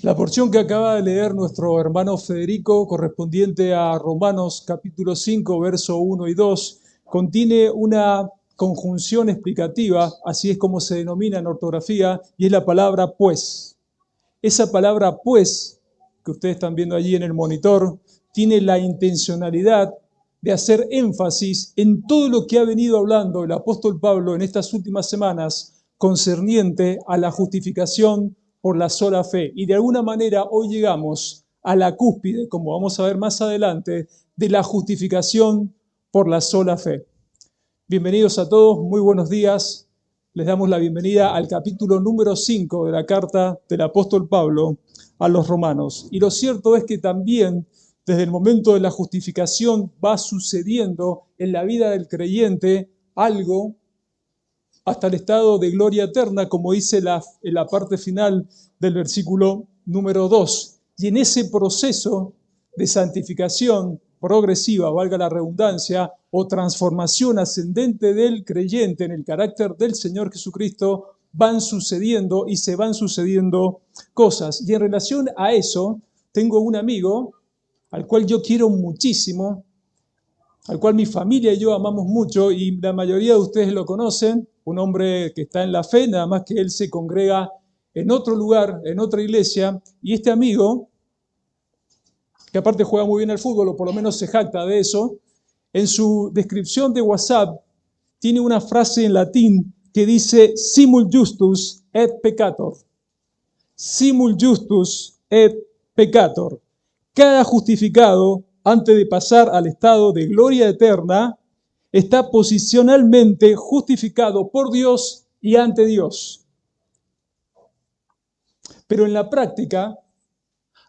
La porción que acaba de leer nuestro hermano Federico, correspondiente a Romanos capítulo 5, verso 1 y 2, contiene una conjunción explicativa, así es como se denomina en ortografía, y es la palabra pues. Esa palabra pues, que ustedes están viendo allí en el monitor, tiene la intencionalidad de hacer énfasis en todo lo que ha venido hablando el apóstol Pablo en estas últimas semanas concerniente a la justificación por la sola fe. Y de alguna manera hoy llegamos a la cúspide, como vamos a ver más adelante, de la justificación por la sola fe. Bienvenidos a todos, muy buenos días. Les damos la bienvenida al capítulo número 5 de la carta del apóstol Pablo a los romanos. Y lo cierto es que también desde el momento de la justificación va sucediendo en la vida del creyente algo hasta el estado de gloria eterna, como dice en la parte final del versículo número 2. Y en ese proceso de santificación progresiva, valga la redundancia, o transformación ascendente del creyente en el carácter del Señor Jesucristo, van sucediendo y se van sucediendo cosas. Y en relación a eso, tengo un amigo al cual yo quiero muchísimo, al cual mi familia y yo amamos mucho, y la mayoría de ustedes lo conocen, un hombre que está en la fe, nada más que él se congrega en otro lugar, en otra iglesia, y este amigo, que aparte juega muy bien al fútbol, o por lo menos se jacta de eso, en su descripción de WhatsApp tiene una frase en latín que dice simul justus et peccator. Simul justus et peccator. Cada justificado, antes de pasar al estado de gloria eterna, está posicionalmente justificado por Dios y ante Dios. Pero en la práctica,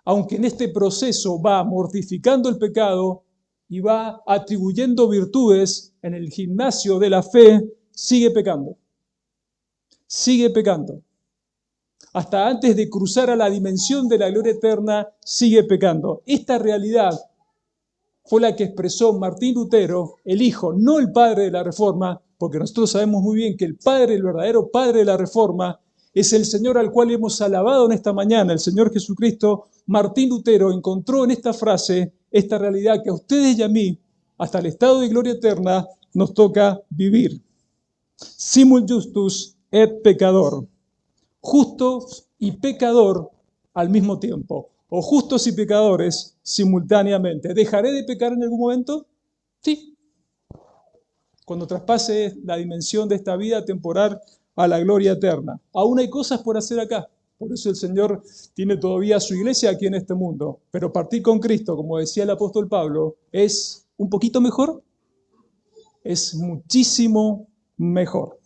aunque en este proceso va mortificando el pecado y va atribuyendo virtudes en el gimnasio de la fe, sigue pecando. Sigue pecando. Hasta antes de cruzar a la dimensión de la gloria eterna, sigue pecando. Esta realidad fue la que expresó Martín Lutero, el hijo, no el padre de la Reforma, porque nosotros sabemos muy bien que el padre, el verdadero padre de la Reforma, es el Señor al cual hemos alabado en esta mañana, el Señor Jesucristo. Martín Lutero encontró en esta frase esta realidad que a ustedes y a mí, hasta el estado de gloria eterna, nos toca vivir. Simul justus et pecador. Justo y pecador al mismo tiempo, o justos y pecadores simultáneamente. ¿Dejaré de pecar en algún momento? Sí. Cuando traspase la dimensión de esta vida temporal a la gloria eterna. Aún hay cosas por hacer acá. Por eso el Señor tiene todavía su iglesia aquí en este mundo. Pero partir con Cristo, como decía el apóstol Pablo, ¿es un poquito mejor? Es muchísimo mejor.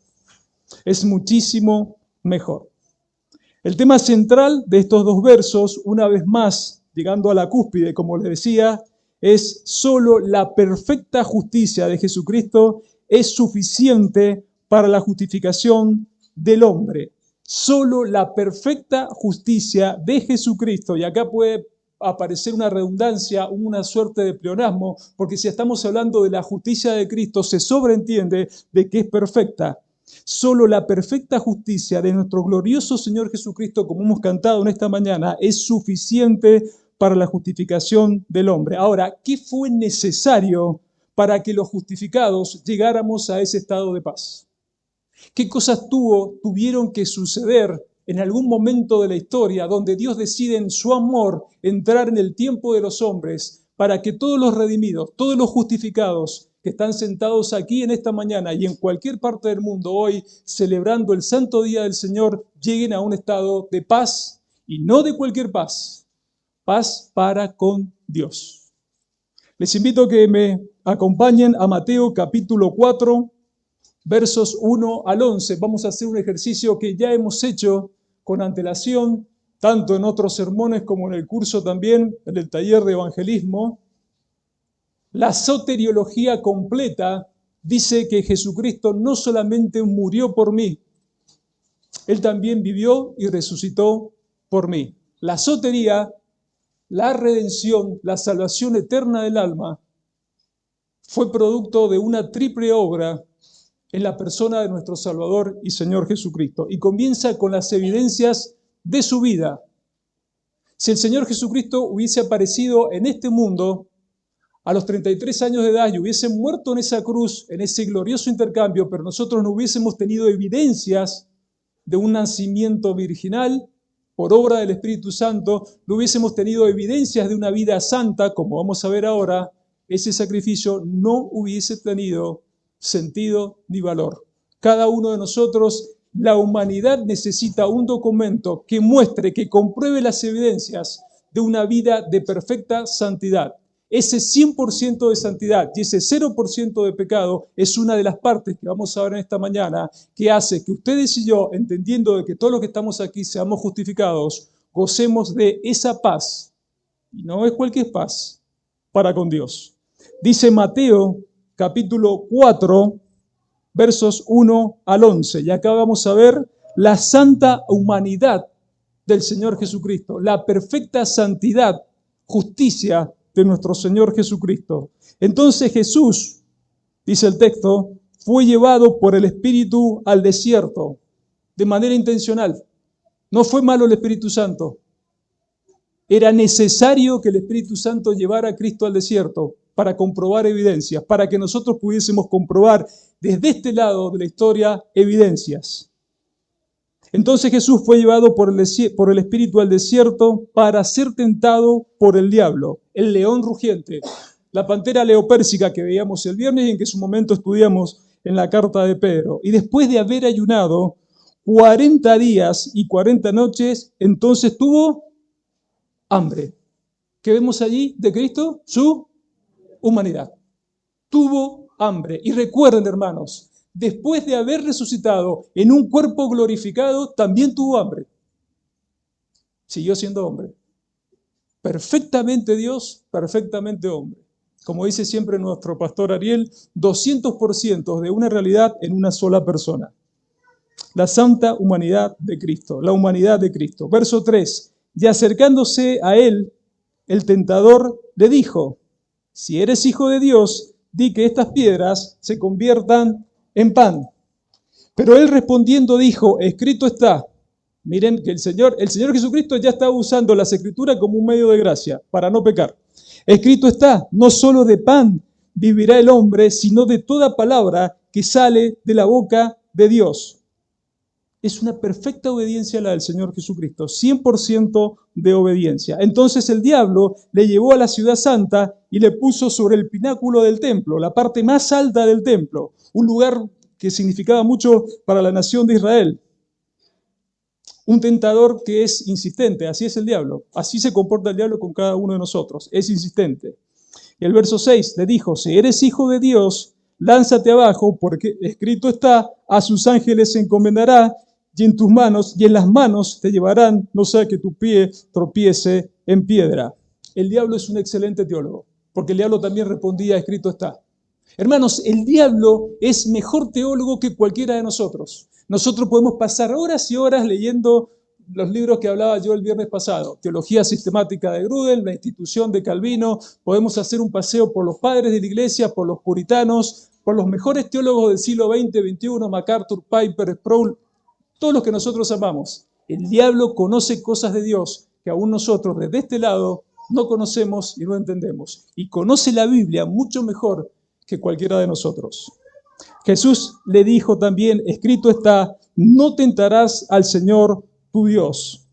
Es muchísimo mejor. El tema central de estos dos versos, una vez más, llegando a la cúspide, como les decía, es solo la perfecta justicia de Jesucristo es suficiente para la justificación del hombre. Solo la perfecta justicia de Jesucristo, y acá puede aparecer una redundancia, una suerte de pleonasmo, porque si estamos hablando de la justicia de Cristo, se sobreentiende de que es perfecta. Solo la perfecta justicia de nuestro glorioso Señor Jesucristo, como hemos cantado en esta mañana, es suficiente para la justificación del hombre. Ahora, ¿qué fue necesario para que los justificados llegáramos a ese estado de paz? ¿Qué cosas tuvieron que suceder en algún momento de la historia donde Dios decide en su amor entrar en el tiempo de los hombres para que todos los redimidos, todos los justificados que están sentados aquí en esta mañana y en cualquier parte del mundo hoy celebrando el santo día del Señor lleguen a un estado de paz y no de cualquier paz, paz para con Dios? Les invito a que me acompañen a Mateo capítulo 4, versos 1 al 11. Vamos a hacer un ejercicio que ya hemos hecho con antelación, tanto en otros sermones como en el curso también, en el taller de evangelismo. La soteriología completa dice que Jesucristo no solamente murió por mí, Él también vivió y resucitó por mí. La sotería, la redención, la salvación eterna del alma, fue producto de una triple obra en la persona de nuestro Salvador y Señor Jesucristo. Y comienza con las evidencias de su vida. Si el Señor Jesucristo hubiese aparecido en este mundo a los 33 años de edad y hubiese muerto en esa cruz, en ese glorioso intercambio, pero nosotros no hubiésemos tenido evidencias de un nacimiento virginal por obra del Espíritu Santo, no hubiésemos tenido evidencias de una vida santa, como vamos a ver ahora, ese sacrificio no hubiese tenido sentido ni valor. Cada uno de nosotros, la humanidad necesita un documento que muestre, que compruebe las evidencias de una vida de perfecta santidad. Ese 100% de santidad y ese 0% de pecado es una de las partes que vamos a ver en esta mañana, que hace que ustedes y yo, entendiendo de que todos los que estamos aquí seamos justificados, gocemos de esa paz. Y no es cualquier paz, para con Dios. Dice Mateo capítulo 4, versos 1 al 11. Y acá vamos a ver la santa humanidad del Señor Jesucristo, la perfecta santidad, justicia de nuestro Señor Jesucristo. Entonces Jesús, dice el texto, fue llevado por el Espíritu al desierto, de manera intencional. No fue malo el Espíritu Santo. Era necesario que el Espíritu Santo llevara a Cristo al desierto para comprobar evidencias, para que nosotros pudiésemos comprobar desde este lado de la historia evidencias. Entonces Jesús fue llevado por el Espíritu al desierto para ser tentado por el diablo, el león rugiente, la pantera leopérsica que veíamos el viernes y en que en su momento estudiamos en la carta de Pedro. Y después de haber ayunado 40 días y 40 noches, entonces tuvo hambre. ¿Qué vemos allí de Cristo? Su humanidad. Tuvo hambre. Y recuerden, hermanos, después de haber resucitado en un cuerpo glorificado, también tuvo hambre. Siguió siendo hombre. Perfectamente Dios, perfectamente hombre. Como dice siempre nuestro pastor Ariel, 200% de una realidad en una sola persona. La santa humanidad de Cristo, la humanidad de Cristo. Verso 3. Y acercándose a él, el tentador le dijo, si eres hijo de Dios, di que estas piedras se conviertan en pan. Pero él respondiendo dijo, escrito está. Miren que el Señor Jesucristo ya estaba usando las Escrituras como un medio de gracia para no pecar. Escrito está, no solo de pan vivirá el hombre, sino de toda palabra que sale de la boca de Dios. Es una perfecta obediencia la del Señor Jesucristo, 100% de obediencia. Entonces el diablo le llevó a la ciudad santa y le puso sobre el pináculo del templo, la parte más alta del templo, un lugar que significaba mucho para la nación de Israel. Un tentador que es insistente, así es el diablo, así se comporta el diablo con cada uno de nosotros, es insistente. Y el verso 6 le dijo, si eres hijo de Dios, lánzate abajo, porque escrito está, a sus ángeles se encomendará, y en tus manos, y en las manos te llevarán, no sea que tu pie tropiece en piedra. El diablo es un excelente teólogo, porque el diablo también respondía, escrito está. Hermanos, el diablo es mejor teólogo que cualquiera de nosotros. Nosotros podemos pasar horas y horas leyendo los libros que hablaba yo el viernes pasado. Teología sistemática de Grudem, la institución de Calvino. Podemos hacer un paseo por los padres de la iglesia, por los puritanos, por los mejores teólogos del siglo XX, XXI, MacArthur, Piper, Sproul, todos los que nosotros amamos. El diablo conoce cosas de Dios que aún nosotros desde este lado no conocemos y no entendemos. Y conoce la Biblia mucho mejor que cualquiera de nosotros. Jesús le dijo también, escrito está, no tentarás al Señor tu Dios.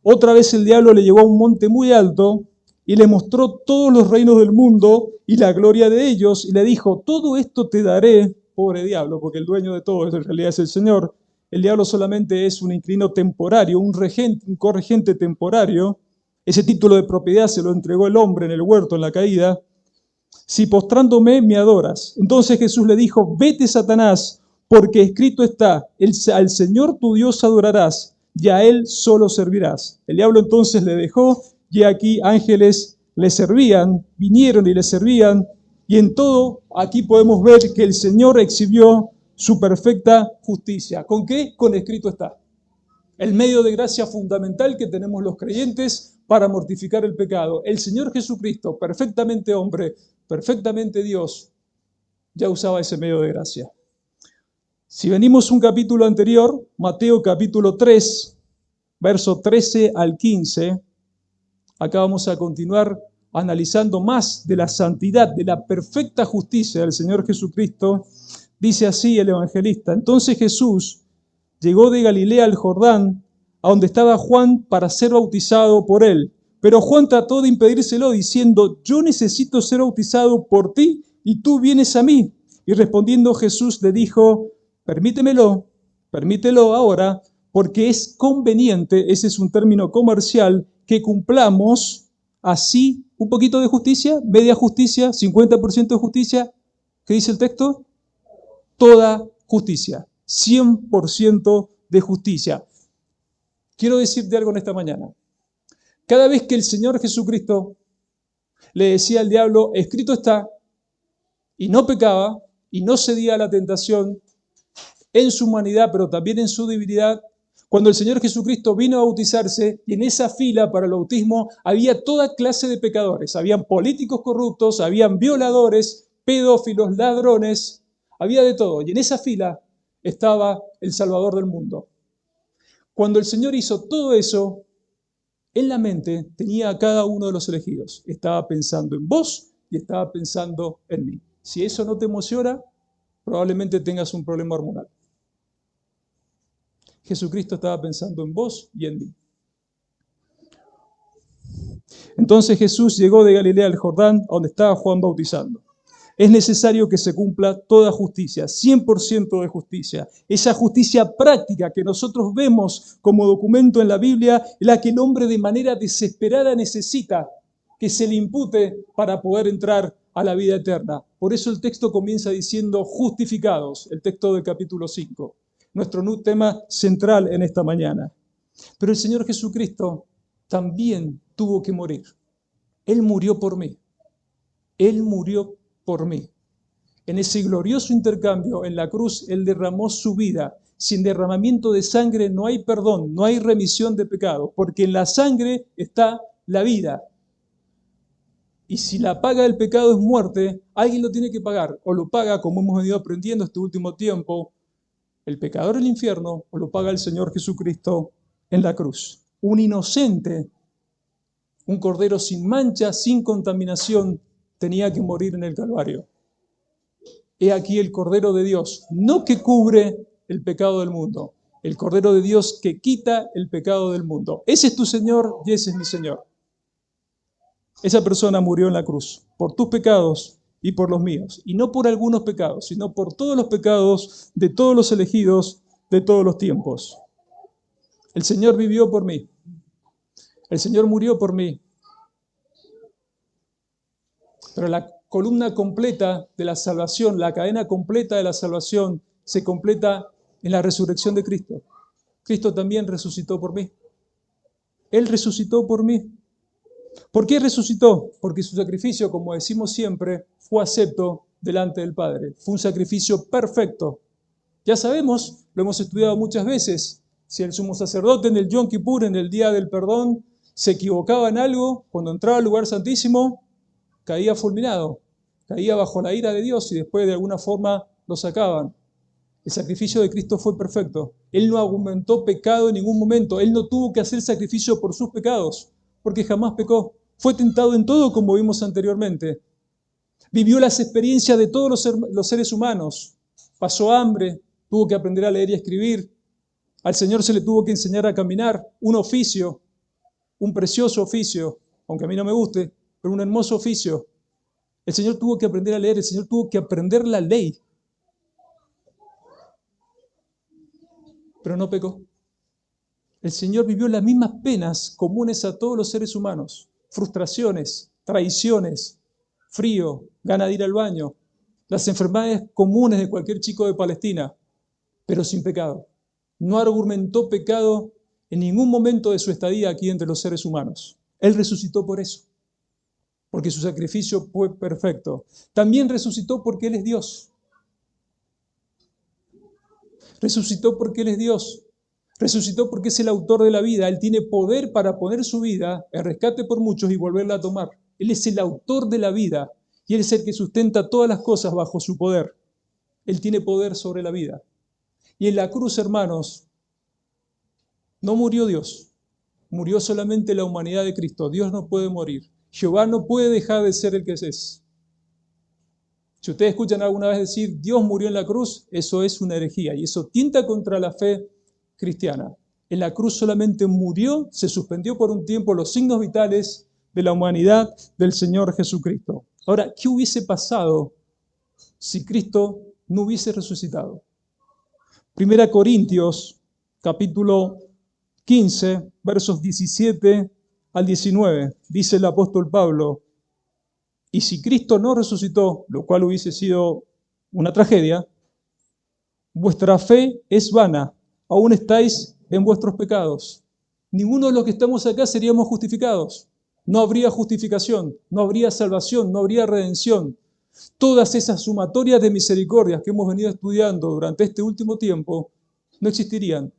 Otra vez el diablo le llevó a un monte muy alto y le mostró todos los reinos del mundo y la gloria de ellos y le dijo, todo esto te daré, pobre diablo, porque el dueño de todo en realidad es el Señor. El diablo solamente es un inquilino temporario, un corregente temporario. Ese título de propiedad se lo entregó el hombre en el huerto en la caída. Si postrándome me adoras. Entonces Jesús le dijo, vete Satanás, porque escrito está, al Señor tu Dios adorarás y a Él solo servirás. El diablo entonces le dejó y aquí ángeles le servían, vinieron y le servían. Y en todo aquí podemos ver que el Señor exhibió su perfecta justicia. ¿Con qué? Con escrito está. El medio de gracia fundamental que tenemos los creyentes para mortificar el pecado. El Señor Jesucristo, perfectamente hombre, perfectamente Dios, ya usaba ese medio de gracia. Si venimos un capítulo anterior, Mateo capítulo 3, verso 13 al 15. Acá vamos a continuar analizando más de la santidad, de la perfecta justicia del Señor Jesucristo. Dice así el evangelista: entonces Jesús llegó de Galilea al Jordán, a donde estaba Juan, para ser bautizado por él. Pero Juan trató de impedírselo, diciendo: yo necesito ser bautizado por ti, y tú vienes a mí. Y respondiendo Jesús le dijo: permítelo ahora, porque es conveniente, ese es un término comercial, que cumplamos así un poquito de justicia, media justicia, 50% de justicia. ¿Qué dice el texto? Toda justicia, 100% de justicia. Quiero decirte algo en esta mañana. Cada vez que el Señor Jesucristo le decía al diablo: escrito está, y no pecaba, y no cedía a la tentación, en su humanidad, pero también en su divinidad, cuando el Señor Jesucristo vino a bautizarse, y en esa fila para el bautismo había toda clase de pecadores. Habían políticos corruptos, habían violadores, pedófilos, ladrones, había de todo. Y en esa fila estaba el Salvador del mundo. Cuando el Señor hizo todo eso, en la mente tenía a cada uno de los elegidos. Estaba pensando en vos y estaba pensando en mí. Si eso no te emociona, probablemente tengas un problema hormonal. Jesucristo estaba pensando en vos y en mí. Entonces Jesús llegó de Galilea al Jordán, a donde estaba Juan bautizando. Es necesario que se cumpla toda justicia, 100% de justicia. Esa justicia práctica que nosotros vemos como documento en la Biblia, la que el hombre de manera desesperada necesita que se le impute para poder entrar a la vida eterna. Por eso el texto comienza diciendo justificados, el texto del capítulo 5. Nuestro tema central en esta mañana. Pero el Señor Jesucristo también tuvo que morir. Él murió por mí. Él murió por mí. En ese glorioso intercambio en la cruz, Él derramó su vida. Sin derramamiento de sangre no hay perdón, no hay remisión de pecado, porque en la sangre está la vida. Y si la paga del pecado es muerte, alguien lo tiene que pagar. O lo paga, como hemos venido aprendiendo este último tiempo, el pecador el infierno, o lo paga el Señor Jesucristo en la cruz. Un inocente, un cordero sin mancha, sin contaminación, tenía que morir en el Calvario. He aquí el Cordero de Dios, no que cubre el pecado del mundo, el Cordero de Dios que quita el pecado del mundo. Ese es tu Señor y ese es mi Señor. Esa persona murió en la cruz por tus pecados y por los míos. Y no por algunos pecados, sino por todos los pecados de todos los elegidos de todos los tiempos. El Señor vivió por mí. El Señor murió por mí. Pero la columna completa de la salvación, la cadena completa de la salvación, se completa en la resurrección de Cristo. Cristo también resucitó por mí. Él resucitó por mí. ¿Por qué resucitó? Porque su sacrificio, como decimos siempre, fue acepto delante del Padre. Fue un sacrificio perfecto. Ya sabemos, lo hemos estudiado muchas veces, si el sumo sacerdote en el Yom Kippur, en el día del perdón, se equivocaba en algo, cuando entraba al lugar santísimo, caía fulminado, caía bajo la ira de Dios y después de alguna forma lo sacaban. El sacrificio de Cristo fue perfecto. Él no aumentó pecado en ningún momento. Él no tuvo que hacer sacrificio por sus pecados, porque jamás pecó. Fue tentado en todo, como vimos anteriormente. Vivió las experiencias de todos los seres humanos. Pasó hambre, tuvo que aprender a leer y a escribir. Al Señor se le tuvo que enseñar a caminar, un oficio, un precioso oficio, aunque a mí no me guste, pero un hermoso oficio. El Señor tuvo que aprender a leer, el Señor tuvo que aprender la ley. Pero no pecó. El Señor vivió las mismas penas comunes a todos los seres humanos. Frustraciones, traiciones, frío, ganas de ir al baño, las enfermedades comunes de cualquier chico de Palestina, pero sin pecado. No argumentó pecado en ningún momento de su estadía aquí entre los seres humanos. Él resucitó por eso, porque su sacrificio fue perfecto. También resucitó porque Él es Dios. Resucitó porque Él es Dios. Resucitó porque es el autor de la vida. Él tiene poder para poner su vida en rescate por muchos y volverla a tomar. Él es el autor de la vida y Él es el que sustenta todas las cosas bajo su poder. Él tiene poder sobre la vida. Y en la cruz, hermanos, No murió Dios, murió solamente la humanidad de Cristo. Dios no puede morir. Jehová no puede dejar de ser el que es. Si ustedes escuchan alguna vez decir Dios murió en la cruz, eso es una herejía y eso tienta contra la fe cristiana. En la cruz solamente murió, se suspendió por un tiempo los signos vitales de la humanidad del Señor Jesucristo. Ahora, ¿qué hubiese pasado si Cristo no hubiese resucitado? 1 Corintios, capítulo 15, versos 17 al 19, dice el apóstol Pablo: y si Cristo no resucitó, lo cual hubiese sido una tragedia, vuestra fe es vana, aún estáis en vuestros pecados. Ninguno de los que estamos acá seríamos justificados. No habría justificación, no habría salvación, no habría redención. Todas esas sumatorias de misericordias que hemos venido estudiando durante este último tiempo no existirían.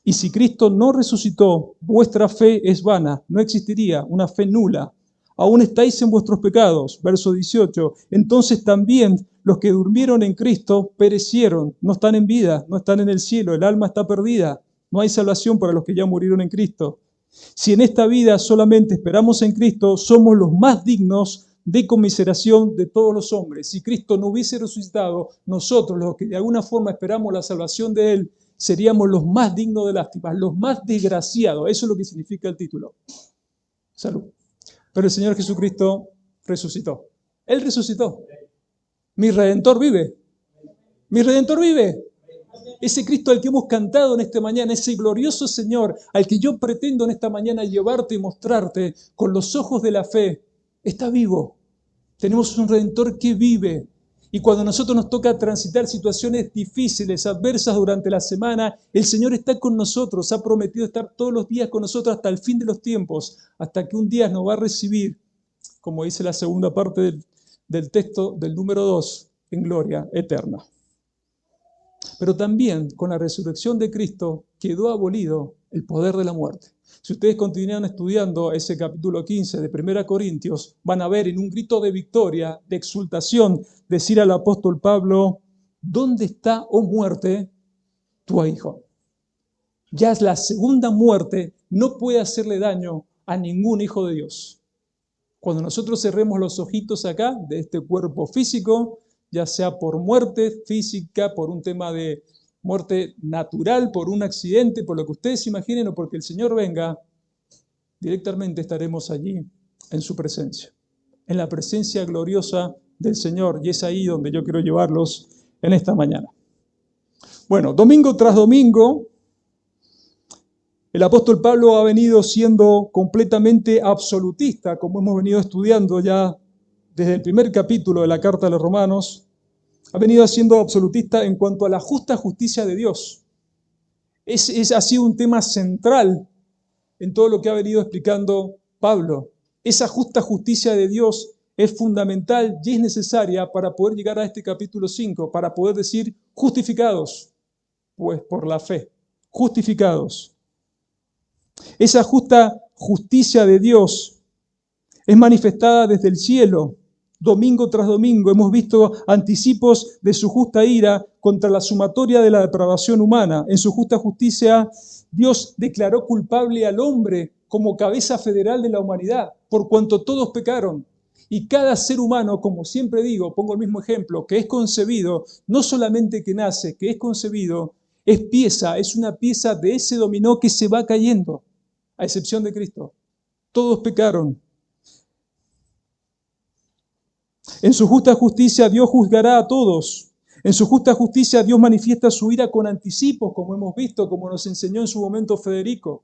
Y si Cristo no resucitó, vuestra fe es vana, no existiría, una fe nula. Aún estáis en vuestros pecados, verso 18. Entonces también los que durmieron en Cristo perecieron, no están en vida, no están en el cielo, el alma está perdida. No hay salvación para los que ya murieron en Cristo. Si en esta vida solamente esperamos en Cristo, somos los más dignos de conmiseración de todos los hombres. Si Cristo no hubiese resucitado, nosotros, los que de alguna forma esperamos la salvación de Él, seríamos los más dignos de lástima, los más desgraciados. Eso es lo que significa el título. Salud. Pero el Señor Jesucristo resucitó. Él resucitó. Mi Redentor vive. Mi Redentor vive. Ese Cristo al que hemos cantado en esta mañana, ese glorioso Señor al que yo pretendo en esta mañana llevarte y mostrarte con los ojos de la fe, está vivo. Tenemos un Redentor que vive. Y cuando a nosotros nos toca transitar situaciones difíciles, adversas durante la semana, el Señor está con nosotros, ha prometido estar todos los días con nosotros hasta el fin de los tiempos, hasta que un día nos va a recibir, como dice la segunda parte del texto del número 2, en gloria eterna. Pero también con la resurrección de Cristo quedó abolido el poder de la muerte. Si ustedes continúan estudiando ese capítulo 15 de 1 Corintios, van a ver en un grito de victoria, de exultación, decir al apóstol Pablo: ¿dónde está, oh muerte, tu aguijón? Ya es la segunda muerte, no puede hacerle daño a ningún hijo de Dios. Cuando nosotros cerremos los ojitos acá, de este cuerpo físico, ya sea por muerte física, por un tema de muerte natural, por un accidente, por lo que ustedes imaginen, o porque el Señor venga, directamente estaremos allí en su presencia, en la presencia gloriosa del Señor, y es ahí donde yo quiero llevarlos en esta mañana. Bueno, domingo tras domingo, el apóstol Pablo ha venido siendo completamente absolutista, como hemos venido estudiando ya desde el primer capítulo de la carta a los Romanos. Ha venido siendo absolutista en cuanto a la justa justicia de Dios. Ha sido un tema central en todo lo que ha venido explicando Pablo. Esa justa justicia de Dios es fundamental y es necesaria para poder llegar a este capítulo 5, para poder decir justificados, pues por la fe, justificados. Esa justa justicia de Dios es manifestada desde el cielo. Domingo tras domingo hemos visto anticipos de su justa ira contra la sumatoria de la depravación humana. En su justa justicia, Dios declaró culpable al hombre como cabeza federal de la humanidad, por cuanto todos pecaron. Y cada ser humano, como siempre digo, pongo el mismo ejemplo, que es concebido, no solamente que nace, que es concebido, es una pieza de ese dominó que se va cayendo, a excepción de Cristo. Todos pecaron. En su justa justicia Dios juzgará a todos. En su justa justicia Dios manifiesta su ira con anticipos, como hemos visto, como nos enseñó en su momento Federico,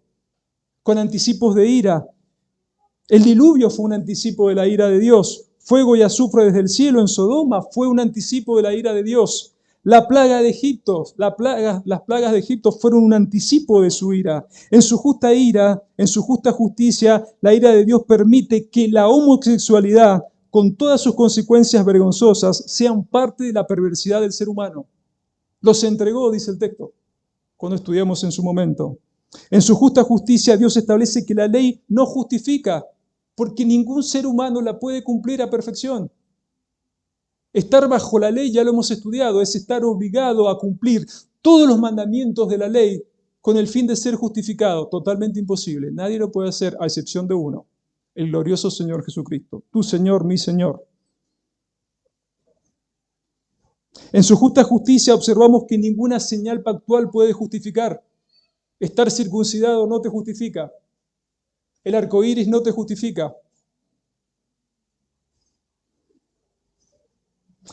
con anticipos de ira. El diluvio fue un anticipo de la ira de Dios. Fuego y azufre desde el cielo en Sodoma fue un anticipo de la ira de Dios. La plaga de Egipto, las plagas de Egipto fueron un anticipo de su ira. En su justa ira, en su justa justicia, la ira de Dios permite que la homosexualidad, con todas sus consecuencias vergonzosas, sean parte de la perversidad del ser humano. Los entregó, dice el texto, cuando estudiamos en su momento. En su justa justicia, Dios establece que la ley no justifica, porque ningún ser humano la puede cumplir a perfección. Estar bajo la ley, ya lo hemos estudiado, es estar obligado a cumplir todos los mandamientos de la ley con el fin de ser justificado. Totalmente imposible. Nadie lo puede hacer a excepción de uno, el glorioso Señor Jesucristo. Tu Señor, mi Señor. En su justa justicia observamos que ninguna señal pactual puede justificar. Estar circuncidado no te justifica. El arco iris no te justifica.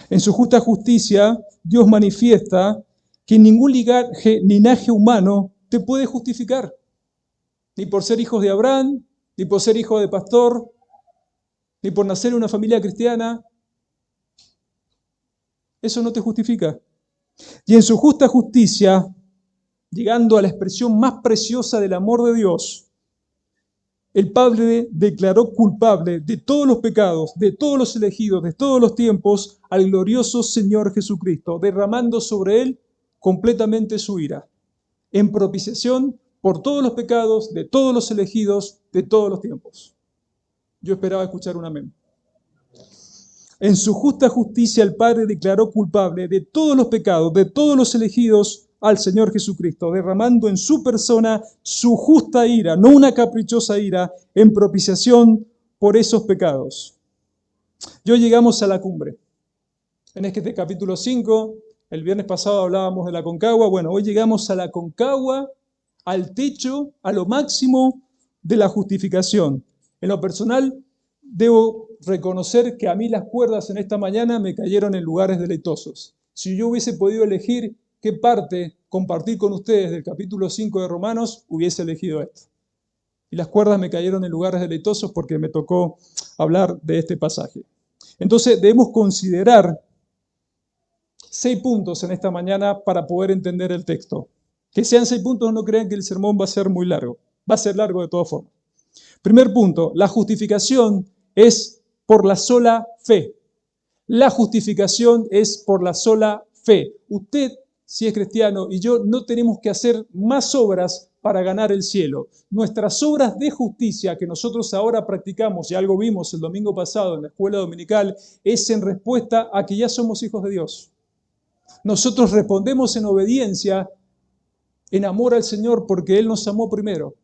En su justa justicia, Dios manifiesta que ningún linaje humano te puede justificar. Ni por ser hijos de Abraham, ni por ser hijo de pastor, ni por nacer en una familia cristiana. Eso no te justifica. Y en su justa justicia, llegando a la expresión más preciosa del amor de Dios, el Padre declaró culpable de todos los pecados, de todos los elegidos, de todos los tiempos, al glorioso Señor Jesucristo, derramando sobre él completamente su ira, en propiciación por todos los pecados, de todos los elegidos, de todos los tiempos. Yo esperaba escuchar un amén. En su justa justicia el Padre declaró culpable de todos los pecados, de todos los elegidos, al Señor Jesucristo, derramando en su persona su justa ira, no una caprichosa ira, en propiciación por esos pecados. Y hoy llegamos a la cumbre. En este capítulo 5, el viernes pasado hablábamos de la Concagua, bueno, hoy llegamos a la Concagua, al techo, a lo máximo de la justificación. En lo personal, debo reconocer que a mí las cuerdas en esta mañana me cayeron en lugares deleitosos. Si yo hubiese podido elegir qué parte compartir con ustedes del capítulo 5 de Romanos, hubiese elegido esto. Y las cuerdas me cayeron en lugares deleitosos porque me tocó hablar de este pasaje. Entonces debemos considerar 6 puntos en esta mañana para poder entender el texto. Que sean 6 puntos, no crean que el sermón va a ser muy largo. Va a ser largo de todas formas. Primer punto, la justificación es por la sola fe. La justificación es por la sola fe. Usted, si es cristiano, y yo no tenemos que hacer más obras para ganar el cielo. Nuestras obras de justicia que nosotros ahora practicamos, y algo vimos el domingo pasado en la escuela dominical, es en respuesta a que ya somos hijos de Dios. Nosotros respondemos en obediencia, en amor al Señor, porque Él nos amó primero.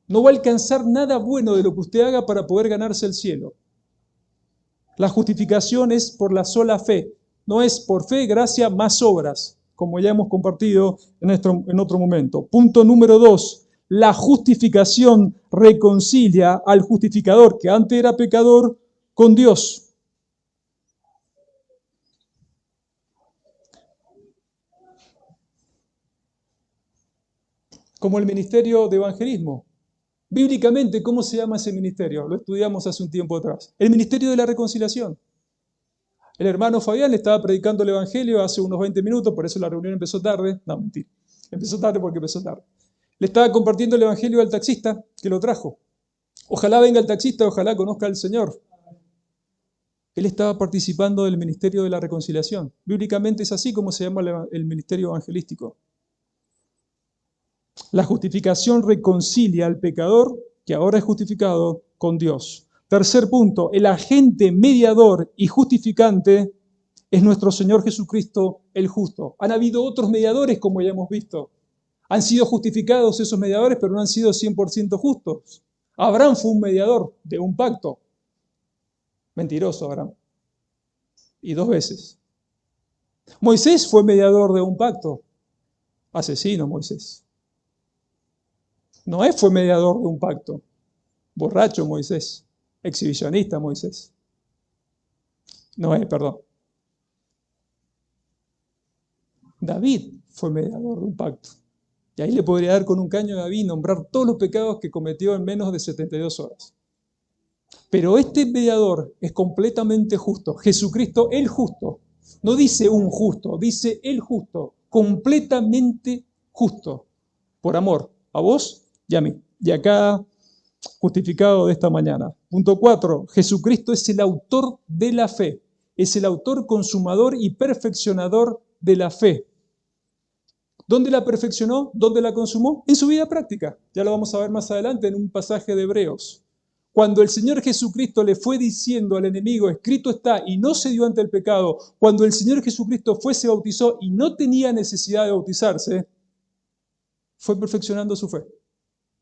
No va a alcanzar nada bueno de lo que usted haga para poder ganarse el cielo. La justificación es por la sola fe. No es por fe, gracia, más obras, como ya hemos compartido en otro momento. Punto número 2. La justificación reconcilia al justificador, que antes era pecador, con Dios. Como el ministerio de evangelismo. Bíblicamente, ¿cómo se llama ese ministerio? Lo estudiamos hace un tiempo atrás. El ministerio de la reconciliación. El hermano Fabián le estaba predicando el evangelio hace unos 20 minutos, por eso la reunión empezó tarde. No, mentira. Empezó tarde porque empezó tarde. Le estaba compartiendo el evangelio al taxista que lo trajo. Ojalá venga el taxista, ojalá conozca al Señor. Él estaba participando del ministerio de la reconciliación. Bíblicamente es así como se llama el ministerio evangelístico. La justificación reconcilia al pecador, que ahora es justificado, con Dios. Tercer punto, el agente mediador y justificante es nuestro Señor Jesucristo el justo. Han habido otros mediadores, como ya hemos visto. Han sido justificados esos mediadores, pero no han sido 100% justos. Abraham fue un mediador de un pacto. Mentiroso Abraham. Y 2 veces. Moisés fue mediador de un pacto. Asesino Moisés. Noé fue mediador de un pacto. Borracho Moisés. Exhibicionista Moisés. Noé, perdón. David fue mediador de un pacto. Y ahí le podría dar con un caño a David, nombrar todos los pecados que cometió en menos de 72 horas. Pero este mediador es completamente justo. Jesucristo, el justo. No dice un justo, dice el justo. Completamente justo. Por amor a vos y a mí. Y acá, justificado de esta mañana. Punto 4. Jesucristo es el autor de la fe. Es el autor consumador y perfeccionador de la fe. ¿Dónde la perfeccionó? ¿Dónde la consumó? En su vida práctica. Ya lo vamos a ver más adelante en un pasaje de Hebreos. Cuando el Señor Jesucristo le fue diciendo al enemigo, escrito está, y no se dio ante el pecado, cuando el Señor Jesucristo se bautizó y no tenía necesidad de bautizarse, fue perfeccionando su fe.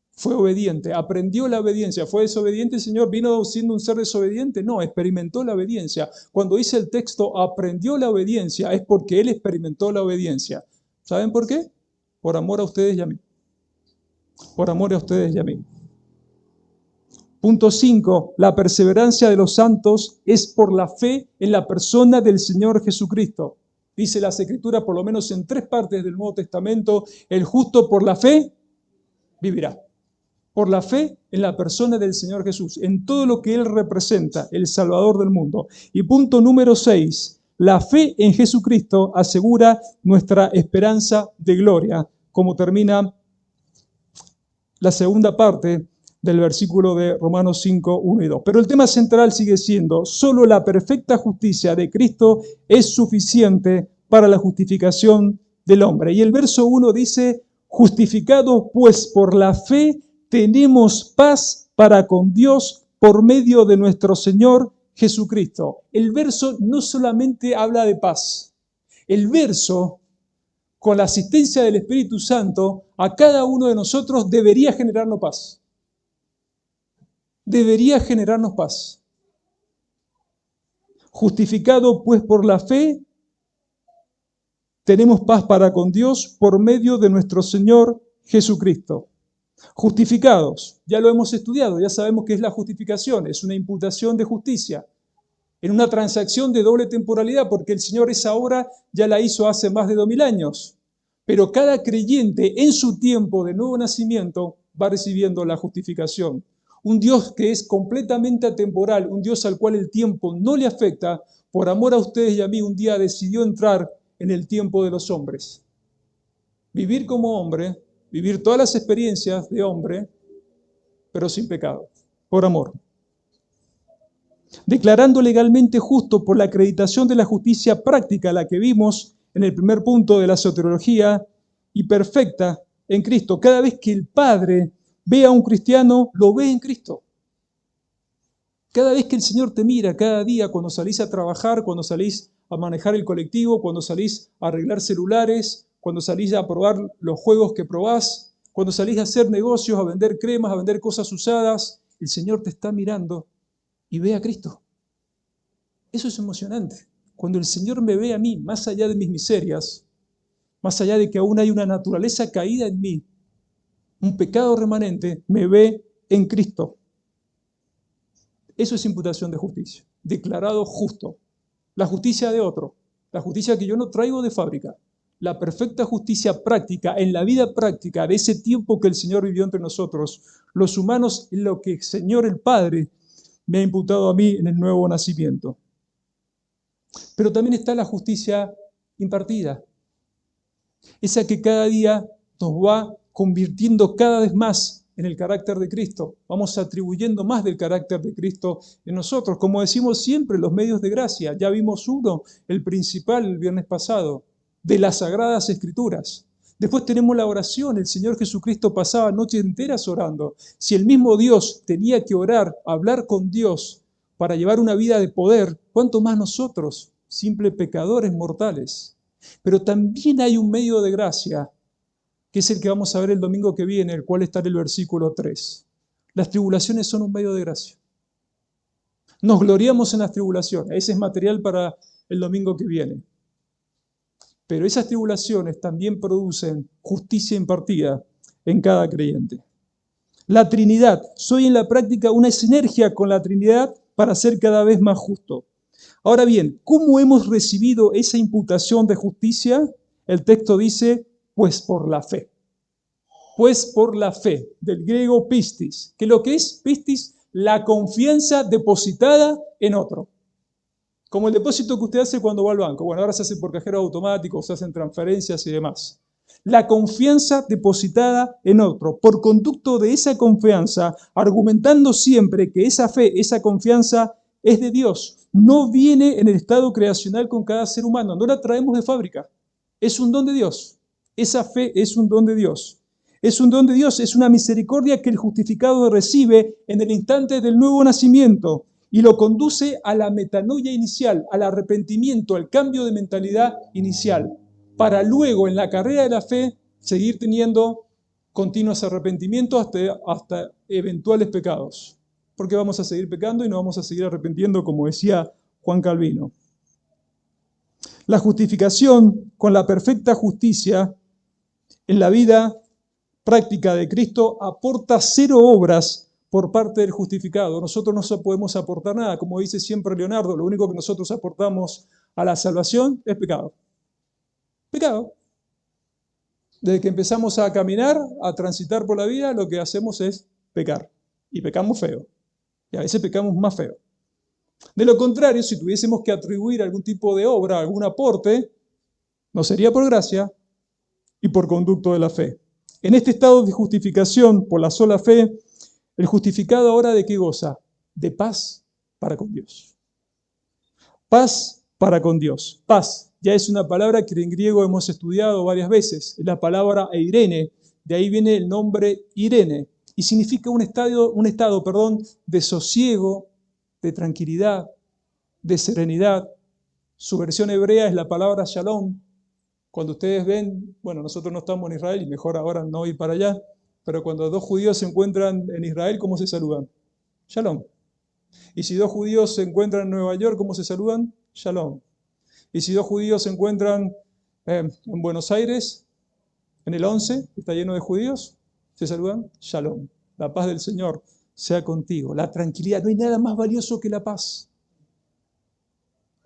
Fue obediente, aprendió la obediencia. ¿Fue desobediente el Señor? ¿Vino siendo un ser desobediente? No, experimentó la obediencia. Cuando dice el texto, aprendió la obediencia, es porque Él experimentó la obediencia. ¿Saben por qué? Por amor a ustedes y a mí. Por amor a ustedes y a mí. Punto 5. La perseverancia de los santos es por la fe en la persona del Señor Jesucristo. Dice las Escrituras, por lo menos en 3 partes del Nuevo Testamento, el justo por la fe vivirá. Por la fe en la persona del Señor Jesús, en todo lo que Él representa, el Salvador del mundo. Y punto número 6, la fe en Jesucristo asegura nuestra esperanza de gloria, como termina la segunda parte del versículo de Romanos 5, 1 y 2. Pero el tema central sigue siendo, solo la perfecta justicia de Cristo es suficiente para la justificación del hombre. Y el verso 1 dice, justificados pues por la fe, tenemos paz para con Dios por medio de nuestro Señor Jesucristo. El verso no solamente habla de paz. El verso, con la asistencia del Espíritu Santo, a cada uno de nosotros debería generarnos paz. Debería generarnos paz. Justificado pues por la fe, tenemos paz para con Dios por medio de nuestro Señor Jesucristo. Justificados, ya lo hemos estudiado, ya sabemos qué es la justificación, es una imputación de justicia, en una transacción de doble temporalidad, porque el Señor esa obra ya la hizo hace más de 2000 años, pero cada creyente en su tiempo de nuevo nacimiento va recibiendo la justificación. Un Dios que es completamente atemporal, un Dios al cual el tiempo no le afecta, por amor a ustedes y a mí, un día decidió entrar en el tiempo de los hombres. Vivir como hombre, vivir todas las experiencias de hombre, pero sin pecado, por amor. Declarando legalmente justo por la acreditación de la justicia práctica, la que vimos en el primer punto de la soteriología, y perfecta en Cristo. Cada vez que el Padre ve a un cristiano, lo ve en Cristo. Cada vez que el Señor te mira, cada día, cuando salís a trabajar, cuando salís a manejar el colectivo, cuando salís a arreglar celulares, cuando salís a probar los juegos que probás, cuando salís a hacer negocios, a vender cremas, a vender cosas usadas, el Señor te está mirando y ve a Cristo. Eso es emocionante. Cuando el Señor me ve a mí, más allá de mis miserias, más allá de que aún hay una naturaleza caída en mí, un pecado remanente, me ve en Cristo. Eso es imputación de justicia. Declarado justo. La justicia de otro. La justicia que yo no traigo de fábrica. La perfecta justicia práctica, en la vida práctica de ese tiempo que el Señor vivió entre nosotros, los humanos, en lo que el Señor el Padre me ha imputado a mí en el nuevo nacimiento. Pero también está la justicia impartida, esa que cada día nos va convirtiendo cada vez más en el carácter de Cristo. Vamos atribuyendo más del carácter de Cristo en nosotros. Como decimos siempre, los medios de gracia. Ya vimos uno, el principal, el viernes pasado, de las Sagradas Escrituras. Después tenemos la oración. El Señor Jesucristo pasaba noches enteras orando. Si el mismo Dios tenía que orar, hablar con Dios para llevar una vida de poder, ¿cuánto más nosotros, simples pecadores mortales? Pero también hay un medio de gracia, que es el que vamos a ver el domingo que viene, el cual está en el versículo 3. Las tribulaciones son un medio de gracia. Nos gloriamos en las tribulaciones. Ese es material para el domingo que viene. Pero esas tribulaciones también producen justicia impartida en cada creyente. La Trinidad. Soy en la práctica una sinergia con la Trinidad para ser cada vez más justo. Ahora bien, ¿cómo hemos recibido esa imputación de justicia? El texto dice, pues por la fe. Pues por la fe, del griego pistis. ¿Qué es lo que es pistis? La confianza depositada en otro. Como el depósito que usted hace cuando va al banco. Bueno, ahora se hace por cajero automático, se hacen transferencias y demás. La confianza depositada en otro. Por conducto de esa confianza, argumentando siempre que esa fe, esa confianza es de Dios. No viene en el estado creacional con cada ser humano. No la traemos de fábrica. Es un don de Dios. Esa fe es un don de Dios. Es un don de Dios, es una misericordia que el justificado recibe en el instante del nuevo nacimiento y lo conduce a la metanoia inicial, al arrepentimiento, al cambio de mentalidad inicial, para luego en la carrera de la fe seguir teniendo continuos arrepentimientos hasta eventuales pecados. Porque vamos a seguir pecando y nos vamos a seguir arrepintiendo, como decía Juan Calvino. La justificación con la perfecta justicia en la vida práctica de Cristo aporta 0 obras por parte del justificado. Nosotros no podemos aportar nada. Como dice siempre Leonardo, lo único que nosotros aportamos a la salvación es pecado. Pecado. Desde que empezamos a caminar, a transitar por la vida, lo que hacemos es pecar. Y pecamos feo. Y a veces pecamos más feo. De lo contrario, si tuviésemos que atribuir algún tipo de obra, algún aporte, no sería por gracia y por conducto de la fe. En este estado de justificación por la sola fe, el justificado ahora ¿de qué goza? De paz para con Dios. Paz para con Dios. Paz ya es una palabra que en griego hemos estudiado varias veces. Es la palabra eirene. De ahí viene el nombre Irene. Y significa un estado, de sosiego, de tranquilidad, de serenidad. Su versión hebrea es la palabra shalom. Cuando ustedes ven, bueno, nosotros no estamos en Israel y mejor ahora no ir para allá, pero cuando 2 judíos se encuentran en Israel, ¿cómo se saludan? Shalom. Y si 2 judíos se encuentran en Nueva York, ¿cómo se saludan? Shalom. Y si 2 judíos se encuentran en Buenos Aires, en el 11, que está lleno de judíos, se saludan Shalom. La paz del Señor sea contigo. La tranquilidad. No hay nada más valioso que la paz.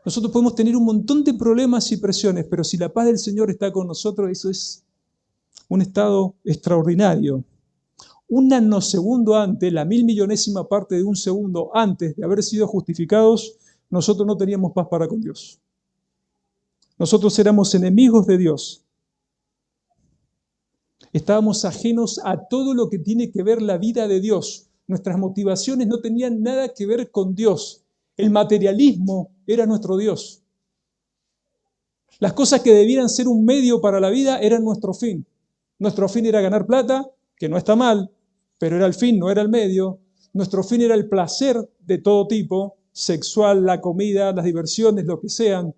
Nosotros podemos tener un montón de problemas y presiones, pero si la paz del Señor está con nosotros, eso es un estado extraordinario. Un nanosegundo antes, la 1.000.000.000ª parte de un segundo antes de haber sido justificados, nosotros no teníamos paz para con Dios. Nosotros éramos enemigos de Dios. Estábamos ajenos a todo lo que tiene que ver la vida de Dios. Nuestras motivaciones no tenían nada que ver con Dios. El materialismo era nuestro Dios. Las cosas que debieran ser un medio para la vida eran nuestro fin. Nuestro fin era ganar plata, que no está mal, pero era el fin, no era el medio. Nuestro fin era el placer de todo tipo, sexual, la comida, las diversiones, lo que sean.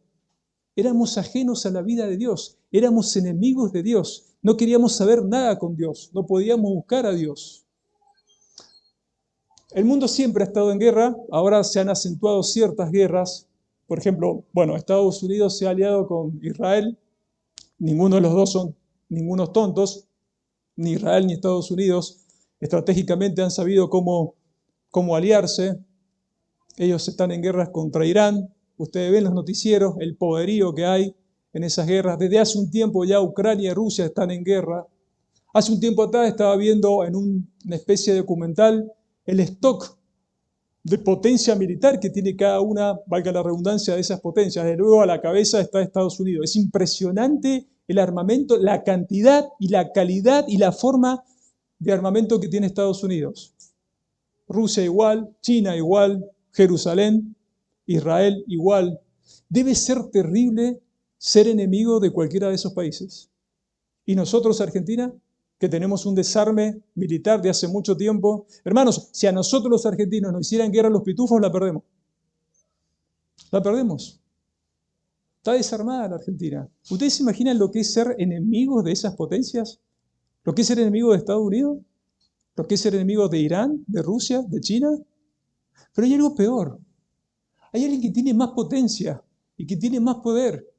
Éramos ajenos a la vida de Dios, éramos enemigos de Dios. No queríamos saber nada con Dios, no podíamos buscar a Dios. El mundo siempre ha estado en guerra, ahora se han acentuado ciertas guerras. Por ejemplo, Estados Unidos se ha aliado con Israel. Ninguno de los dos son ningunos tontos, ni Israel ni Estados Unidos. Estratégicamente han sabido cómo aliarse. Ellos están en guerras contra Irán. Ustedes ven los noticieros, el poderío que hay en esas guerras. Desde hace un tiempo ya Ucrania y Rusia están en guerra. Hace un tiempo atrás estaba viendo en una especie de documental el stock de potencia militar que tiene cada una, valga la redundancia, de esas potencias. De luego a la cabeza está Estados Unidos. Es impresionante el armamento, la cantidad y la calidad y la forma de armamento que tiene Estados Unidos. Rusia igual, China igual, Jerusalén, Israel igual. Debe ser terrible ser enemigo de cualquiera de esos países. ¿Y nosotros, Argentina, que tenemos un desarme militar de hace mucho tiempo? Hermanos, si a nosotros los argentinos nos hicieran guerra los pitufos, la perdemos. La perdemos. Está desarmada la Argentina. ¿Ustedes se imaginan lo que es ser enemigos de esas potencias? ¿Lo que es ser enemigo de Estados Unidos? ¿Lo que es ser enemigo de Irán, de Rusia, de China? Pero hay algo peor. Hay alguien que tiene más potencia y que tiene más poder.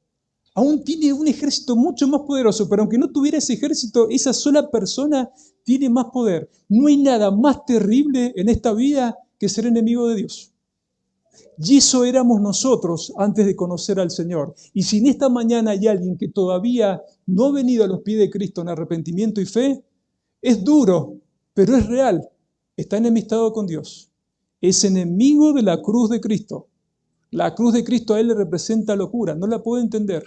Aún tiene un ejército mucho más poderoso, pero aunque no tuviera ese ejército, esa sola persona tiene más poder. No hay nada más terrible en esta vida que ser enemigo de Dios. Y eso éramos nosotros antes de conocer al Señor. Y si en esta mañana hay alguien que todavía no ha venido a los pies de Cristo en arrepentimiento y fe, es duro, pero es real. Está enemistado con Dios. Es enemigo de la cruz de Cristo. La cruz de Cristo a él le representa locura, no la puede entender.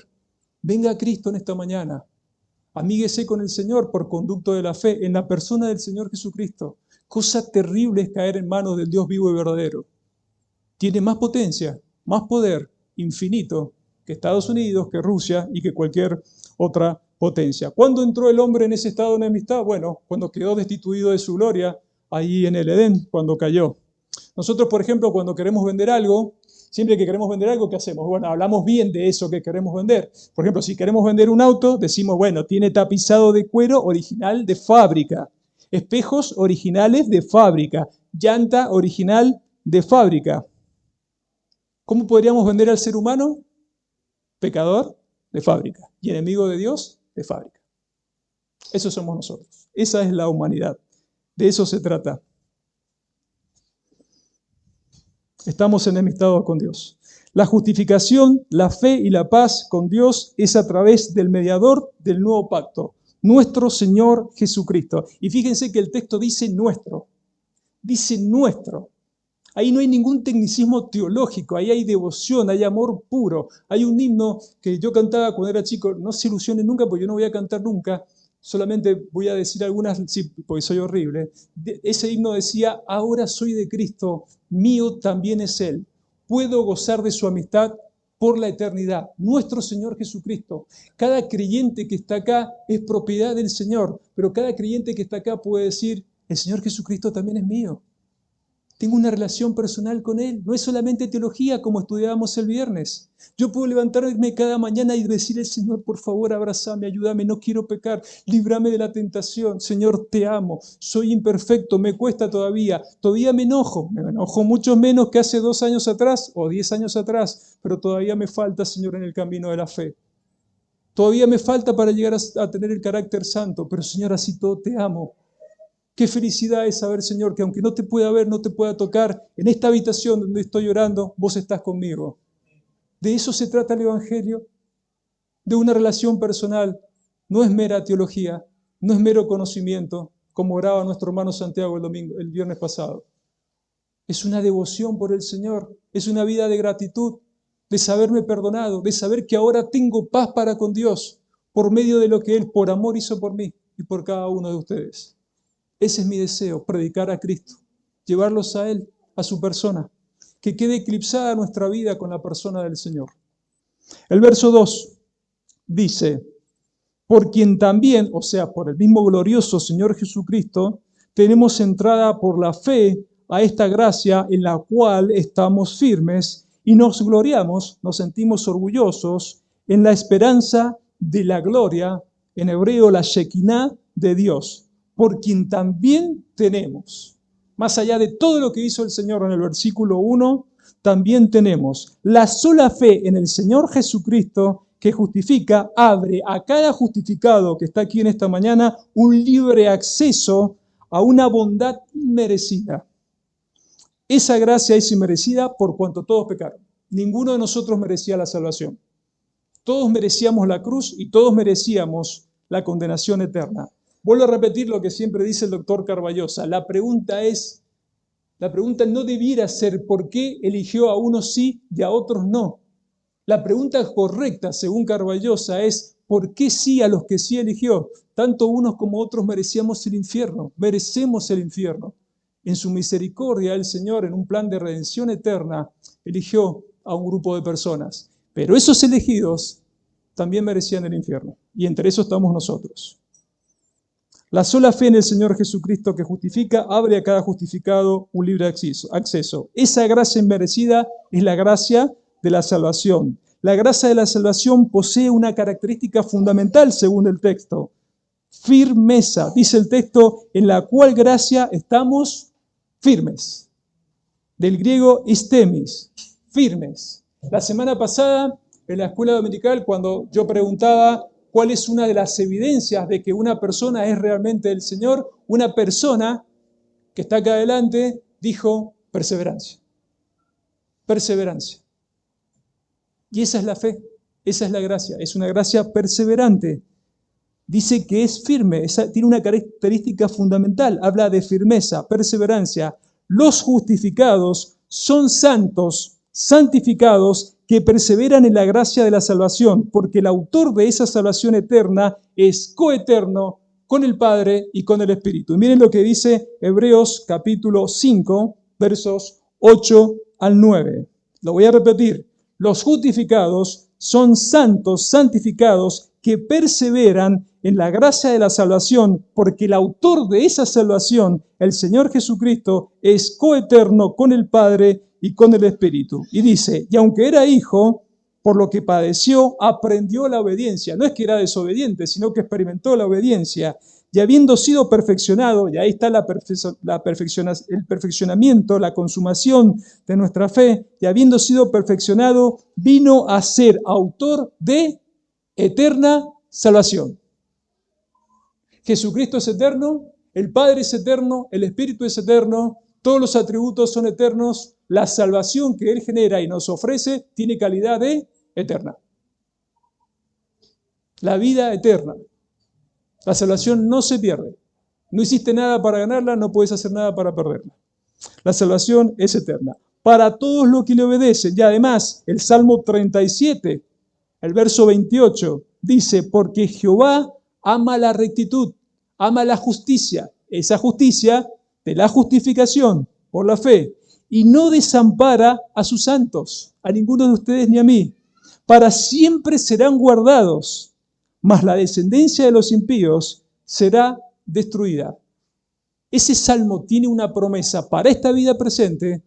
Venga a Cristo en esta mañana. Amíguese con el Señor por conducto de la fe en la persona del Señor Jesucristo. Cosa terrible es caer en manos del Dios vivo y verdadero. Tiene más potencia, más poder infinito que Estados Unidos, que Rusia y que cualquier otra potencia. ¿Cuándo entró el hombre en ese estado de enemistad? Bueno, cuando quedó destituido de su gloria, ahí en el Edén, cuando cayó. Nosotros, por ejemplo, cuando queremos vender algo, siempre que queremos vender algo, ¿qué hacemos? Bueno, hablamos bien de eso que queremos vender. Por ejemplo, si queremos vender un auto, decimos, bueno, tiene tapizado de cuero original de fábrica, espejos originales de fábrica, llanta original de fábrica. ¿Cómo podríamos vender al ser humano? Pecador de fábrica y enemigo de Dios de fábrica. Eso somos nosotros. Esa es la humanidad. De eso se trata. Estamos enemistados con Dios. La justificación, la fe y la paz con Dios es a través del mediador del nuevo pacto, nuestro Señor Jesucristo. Y fíjense que el texto dice nuestro. Dice nuestro. Ahí no hay ningún tecnicismo teológico, ahí hay devoción, hay amor puro. Hay un himno que yo cantaba cuando era chico, no se ilusionen nunca porque yo no voy a cantar nunca, solamente voy a decir algunas, sí, porque soy horrible. Ese himno decía, ahora soy de Cristo, mío también es Él. Puedo gozar de su amistad por la eternidad. Nuestro Señor Jesucristo. Cada creyente que está acá es propiedad del Señor, pero cada creyente que está acá puede decir, el Señor Jesucristo también es mío. Tengo una relación personal con Él. No es solamente teología como estudiábamos el viernes. Yo puedo levantarme cada mañana y decirle, Señor, por favor, abrázame, ayúdame, no quiero pecar, líbrame de la tentación. Señor, te amo, soy imperfecto, me cuesta todavía me enojo mucho menos que hace 2 años atrás o 10 años atrás, pero todavía me falta, Señor, en el camino de la fe. Todavía me falta para llegar a tener el carácter santo, pero Señor, así todo te amo. Qué felicidad es saber, Señor, que aunque no te pueda ver, no te pueda tocar, en esta habitación donde estoy orando, vos estás conmigo. De eso se trata el Evangelio, de una relación personal. No es mera teología, no es mero conocimiento, como oraba nuestro hermano Santiago el viernes pasado. Es una devoción por el Señor, es una vida de gratitud, de saberme perdonado, de saber que ahora tengo paz para con Dios, por medio de lo que Él por amor hizo por mí y por cada uno de ustedes. Ese es mi deseo, predicar a Cristo, llevarlos a Él, a su persona, que quede eclipsada nuestra vida con la persona del Señor. El verso 2 dice, por quien también, o sea, por el mismo glorioso Señor Jesucristo, tenemos entrada por la fe a esta gracia en la cual estamos firmes y nos gloriamos, nos sentimos orgullosos en la esperanza de la gloria, en hebreo la Shekinah de Dios, por quien también tenemos, más allá de todo lo que hizo el Señor en el versículo 1, también tenemos la sola fe en el Señor Jesucristo que justifica, abre a cada justificado que está aquí en esta mañana un libre acceso a una bondad inmerecida. Esa gracia es inmerecida por cuanto todos pecaron. Ninguno de nosotros merecía la salvación. Todos merecíamos la cruz y todos merecíamos la condenación eterna. Vuelvo a repetir lo que siempre dice el doctor Carballosa. La pregunta no debiera ser ¿por qué eligió a unos sí y a otros no? La pregunta correcta, según Carballosa, es ¿por qué sí a los que sí eligió? Tanto unos como otros merecíamos el infierno, merecemos el infierno. En su misericordia, el Señor, en un plan de redención eterna, eligió a un grupo de personas. Pero esos elegidos también merecían el infierno. Y entre esos estamos nosotros. La sola fe en el Señor Jesucristo que justifica, abre a cada justificado un libre acceso. Esa gracia inmerecida es la gracia de la salvación. La gracia de la salvación posee una característica fundamental según el texto. Firmeza, dice el texto, en la cual gracia estamos firmes. Del griego istemis, firmes. La semana pasada, en la escuela dominical, cuando yo preguntaba ¿cuál es una de las evidencias de que una persona es realmente del Señor? Una persona que está acá adelante dijo perseverancia. Perseverancia. Y esa es la fe, esa es la gracia, es una gracia perseverante. Dice que es firme, tiene una característica fundamental, habla de firmeza, perseverancia. Los justificados son santos, santificados, que perseveran en la gracia de la salvación, porque el autor de esa salvación eterna es coeterno con el Padre y con el Espíritu. Y miren lo que dice Hebreos capítulo 5, versos 8 al 9. Lo voy a repetir. Los justificados son santos, santificados, que perseveran en la gracia de la salvación, porque el autor de esa salvación, el Señor Jesucristo, es coeterno con el Padre y con el Espíritu. Y dice, y aunque era hijo, por lo que padeció, aprendió la obediencia. No es que era desobediente, sino que experimentó la obediencia. Y habiendo sido perfeccionado, y ahí está el perfeccionamiento, la consumación de nuestra fe, y habiendo sido perfeccionado, vino a ser autor de eterna salvación. Jesucristo es eterno, el Padre es eterno, el Espíritu es eterno, todos los atributos son eternos, la salvación que Él genera y nos ofrece tiene calidad de eterna. La vida eterna. La salvación no se pierde. No hiciste nada para ganarla, no puedes hacer nada para perderla. La salvación es eterna. Para todos los que le obedecen. Y además, el Salmo 37, el verso 28, dice, porque Jehová ama la rectitud, ama la justicia. Esa justicia de la justificación por la fe. Y no desampara a sus santos, a ninguno de ustedes ni a mí. Para siempre serán guardados, mas la descendencia de los impíos será destruida. Ese salmo tiene una promesa para esta vida presente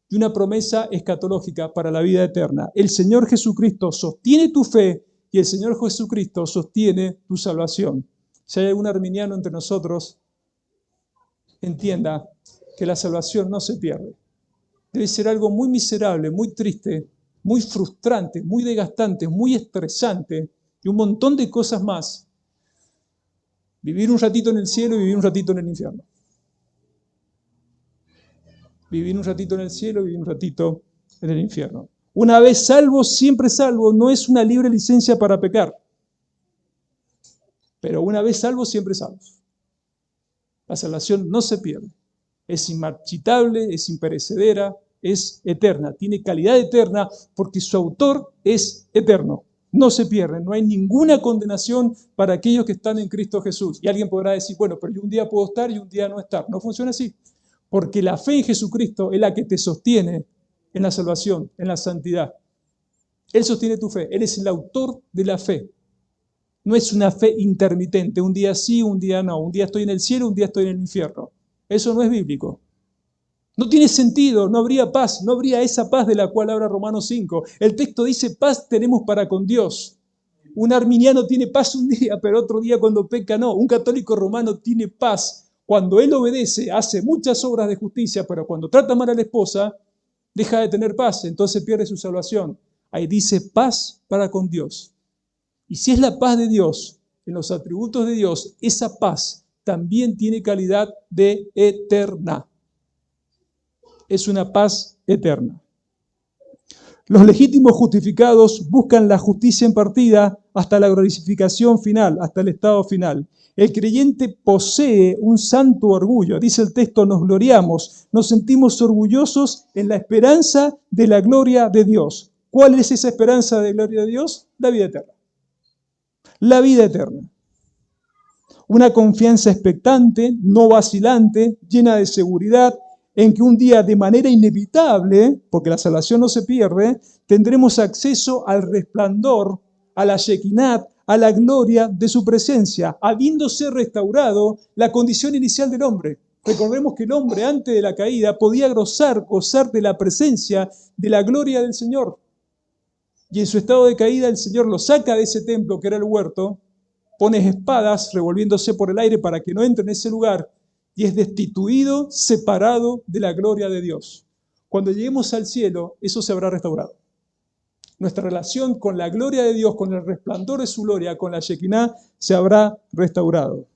y una promesa escatológica para la vida eterna. El Señor Jesucristo sostiene tu fe y el Señor Jesucristo sostiene tu salvación. Si hay algún arminiano entre nosotros, entienda que la salvación no se pierde. Debe ser algo muy miserable, muy triste, muy frustrante, muy desgastante, muy estresante y un montón de cosas más. Vivir un ratito en el cielo y vivir un ratito en el infierno. Vivir un ratito en el cielo y vivir un ratito en el infierno. Una vez salvo, siempre salvo, no es una libre licencia para pecar. Pero una vez salvo, siempre salvos. La salvación no se pierde. Es inmarchitable, es imperecedera, es eterna. Tiene calidad eterna porque su autor es eterno. No se pierde, no hay ninguna condenación para aquellos que están en Cristo Jesús. Y alguien podrá decir, bueno, pero yo un día puedo estar y un día no estar. No funciona así. Porque la fe en Jesucristo es la que te sostiene en la salvación, en la santidad. Él sostiene tu fe. Él es el autor de la fe. No es una fe intermitente. Un día sí, un día no. Un día estoy en el cielo, un día estoy en el infierno. Eso no es bíblico. No tiene sentido, no habría paz, no habría esa paz de la cual habla Romanos 5. El texto dice, paz tenemos para con Dios. Un arminiano tiene paz un día, pero otro día cuando peca no. Un católico romano tiene paz cuando él obedece, hace muchas obras de justicia, pero cuando trata mal a la esposa, deja de tener paz, entonces pierde su salvación. Ahí dice paz para con Dios. Y si es la paz de Dios, en los atributos de Dios, esa paz también tiene calidad de eterna. Es una paz eterna. Los legítimos justificados buscan la justicia impartida hasta la glorificación final, hasta el estado final. El creyente posee un santo orgullo. Dice el texto, nos gloriamos, nos sentimos orgullosos en la esperanza de la gloria de Dios. ¿Cuál es esa esperanza de gloria de Dios? La vida eterna. La vida eterna. Una confianza expectante, no vacilante, llena de seguridad, en que un día de manera inevitable, porque la salvación no se pierde, tendremos acceso al resplandor, a la Shekinat, a la gloria de su presencia, habiéndose restaurado la condición inicial del hombre. Recordemos que el hombre antes de la caída podía gozar de la presencia, de la gloria del Señor. Y en su estado de caída el Señor lo saca de ese templo que era el huerto, pone espadas revolviéndose por el aire para que no entre en ese lugar, y es destituido, separado de la gloria de Dios. Cuando lleguemos al cielo, eso se habrá restaurado. Nuestra relación con la gloria de Dios, con el resplandor de su gloria, con la Shekinah, se habrá restaurado.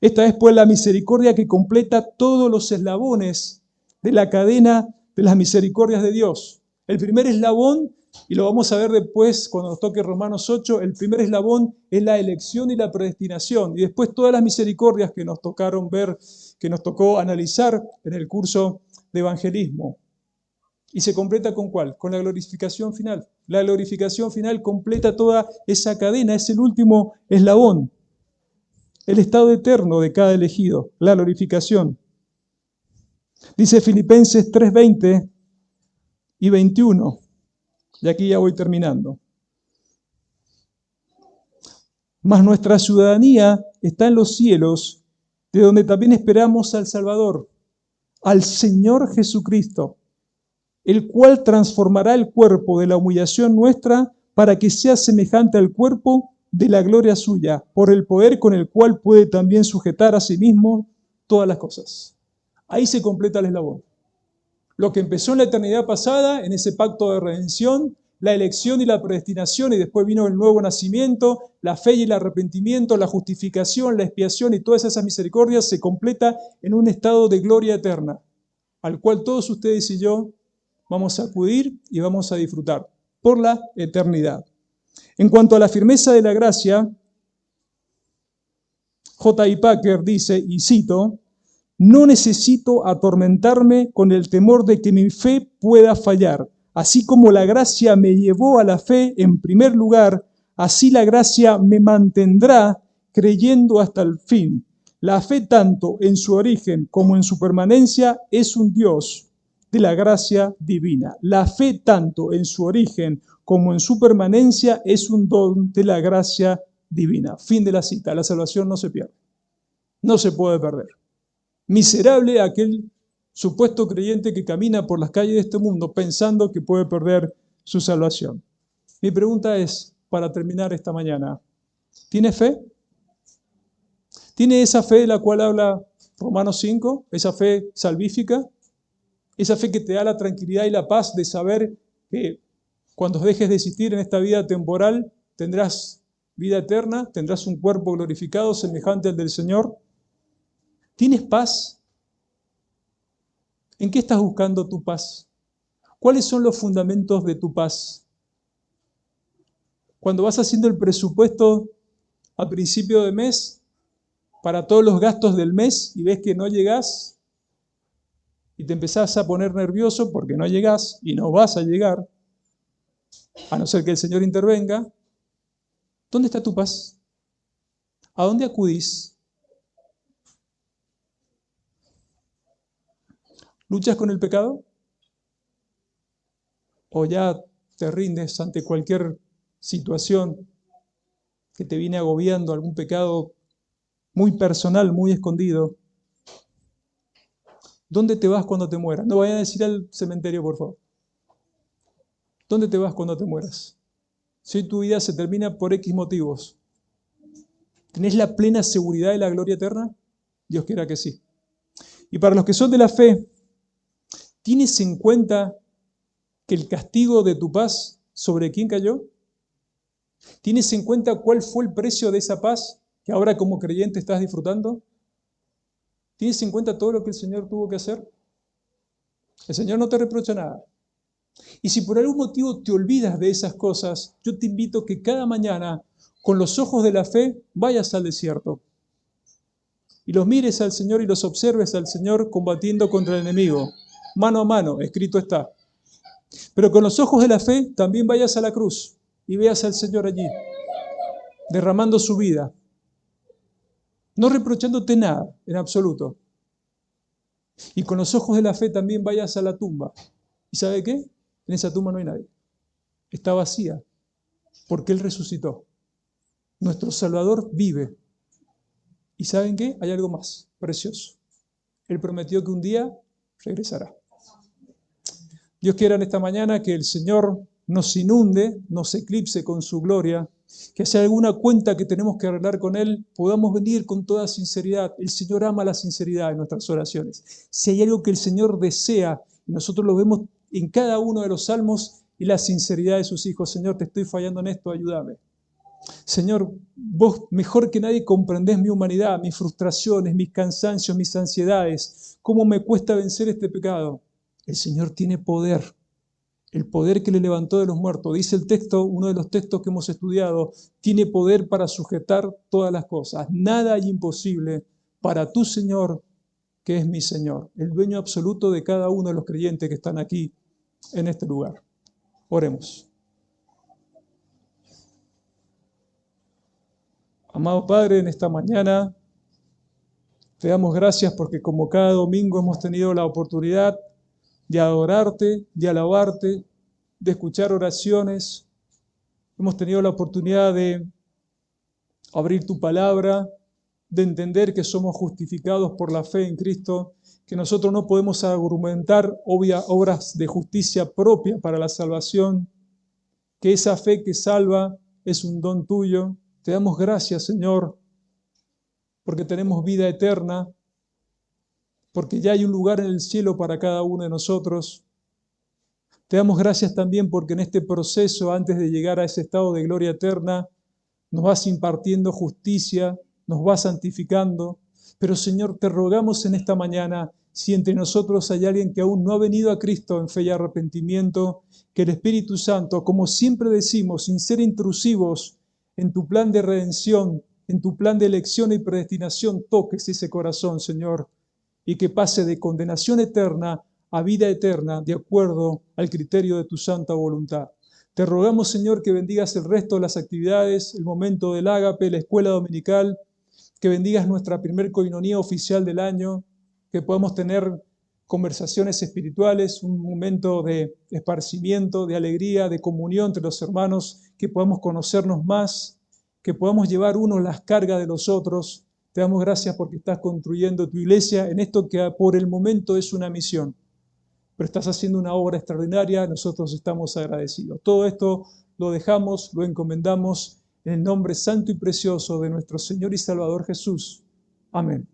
Esta es pues la misericordia que completa todos los eslabones de la cadena de las misericordias de Dios. El primer eslabón, y lo vamos a ver después cuando nos toque Romanos 8, el primer eslabón es la elección y la predestinación. Y después todas las misericordias que nos tocaron ver, que nos tocó analizar en el curso de evangelismo. ¿Y se completa con cuál? Con la glorificación final. La glorificación final completa toda esa cadena, es el último eslabón. El estado eterno de cada elegido, la glorificación. Dice Filipenses 3:20 y 21. Y aquí ya voy terminando. Mas nuestra ciudadanía está en los cielos, de donde también esperamos al Salvador, al Señor Jesucristo, el cual transformará el cuerpo de la humillación nuestra para que sea semejante al cuerpo de la gloria suya, por el poder con el cual puede también sujetar a sí mismo todas las cosas. Ahí se completa el eslabón. Lo que empezó en la eternidad pasada, en ese pacto de redención, la elección y la predestinación, y después vino el nuevo nacimiento, la fe y el arrepentimiento, la justificación, la expiación y todas esas misericordias, se completa en un estado de gloria eterna, al cual todos ustedes y yo vamos a acudir y vamos a disfrutar por la eternidad. En cuanto a la firmeza de la gracia, J.I. Packer dice, y cito, no necesito atormentarme con el temor de que mi fe pueda fallar. Así como la gracia me llevó a la fe en primer lugar, así la gracia me mantendrá creyendo hasta el fin. La fe, tanto en su origen como en su permanencia, es un Dios de la gracia divina. La fe, tanto en su origen como en su permanencia, es un don de la gracia divina. Fin de la cita. La salvación no se pierde. No se puede perder. Miserable aquel supuesto creyente que camina por las calles de este mundo pensando que puede perder su salvación. Mi pregunta es, para terminar esta mañana, ¿tiene fe? ¿Tiene esa fe de la cual habla Romanos 5? ¿Esa fe salvífica? ¿Esa fe que te da la tranquilidad y la paz de saber que cuando dejes de existir en esta vida temporal tendrás vida eterna, tendrás un cuerpo glorificado semejante al del Señor? ¿Tienes paz? ¿En qué estás buscando tu paz? ¿Cuáles son los fundamentos de tu paz? Cuando vas haciendo el presupuesto a principio de mes para todos los gastos del mes y ves que no llegás y te empezás a poner nervioso porque no llegás y no vas a llegar, a no ser que el Señor intervenga, ¿dónde está tu paz? ¿A dónde acudís? ¿Luchas con el pecado? ¿O ya te rindes ante cualquier situación que te viene agobiando, algún pecado muy personal, muy escondido? ¿Dónde te vas cuando te mueras? No vayan a decir al cementerio, por favor. ¿Dónde te vas cuando te mueras? Si hoy tu vida se termina por X motivos, ¿tenés la plena seguridad de la gloria eterna? Dios quiera que sí. Y para los que son de la fe, ¿tienes en cuenta que el castigo de tu paz sobre quién cayó? ¿Tienes en cuenta cuál fue el precio de esa paz que ahora como creyente estás disfrutando? ¿Tienes en cuenta todo lo que el Señor tuvo que hacer? El Señor no te reprocha nada. Y si por algún motivo te olvidas de esas cosas, yo te invito que cada mañana, con los ojos de la fe, vayas al desierto y los mires al Señor y los observes al Señor combatiendo contra el enemigo, mano a mano, escrito está. Pero con los ojos de la fe también vayas a la cruz y veas al Señor allí, derramando su vida, no reprochándote nada en absoluto. Y con los ojos de la fe también vayas a la tumba. ¿Y sabe qué? En esa tumba no hay nadie. Está vacía, porque Él resucitó. Nuestro Salvador vive. ¿Y saben qué? Hay algo más precioso. Él prometió que un día regresará. Dios quiera en esta mañana que el Señor nos inunde, nos eclipse con su gloria, que si hay alguna cuenta que tenemos que arreglar con Él, podamos venir con toda sinceridad. El Señor ama la sinceridad en nuestras oraciones. Si hay algo que el Señor desea, y nosotros lo vemos en cada uno de los salmos, y la sinceridad de sus hijos. Señor, te estoy fallando en esto, ayúdame. Señor, vos mejor que nadie comprendés mi humanidad, mis frustraciones, mis cansancios, mis ansiedades, cómo me cuesta vencer este pecado. El Señor tiene poder, el poder que le levantó de los muertos. Dice el texto, uno de los textos que hemos estudiado, tiene poder para sujetar todas las cosas. Nada hay imposible para tu Señor, que es mi Señor, el dueño absoluto de cada uno de los creyentes que están aquí en este lugar. Oremos. Amado Padre, en esta mañana te damos gracias porque como cada domingo hemos tenido la oportunidad de adorarte, de alabarte, de escuchar oraciones. Hemos tenido la oportunidad de abrir tu palabra, de entender que somos justificados por la fe en Cristo, que nosotros no podemos argumentar obras de justicia propia para la salvación, que esa fe que salva es un don tuyo. Te damos gracias, Señor, porque tenemos vida eterna, porque ya hay un lugar en el cielo para cada uno de nosotros. Te damos gracias también porque en este proceso, antes de llegar a ese estado de gloria eterna, nos vas impartiendo justicia, nos vas santificando. Pero Señor, te rogamos en esta mañana, si entre nosotros hay alguien que aún no ha venido a Cristo en fe y arrepentimiento, que el Espíritu Santo, como siempre decimos, sin ser intrusivos en tu plan de redención, en tu plan de elección y predestinación, toques ese corazón, Señor, y que pase de condenación eterna a vida eterna, de acuerdo al criterio de tu santa voluntad. Te rogamos, Señor, que bendigas el resto de las actividades, el momento del ágape, la escuela dominical, que bendigas nuestra primer coinonía oficial del año, que podamos tener conversaciones espirituales, un momento de esparcimiento, de alegría, de comunión entre los hermanos, que podamos conocernos más, que podamos llevar unos las cargas de los otros. Te damos gracias porque estás construyendo tu iglesia en esto que por el momento es una misión, pero estás haciendo una obra extraordinaria, nosotros estamos agradecidos. Todo esto lo dejamos, lo encomendamos en el nombre santo y precioso de nuestro Señor y Salvador Jesús. Amén.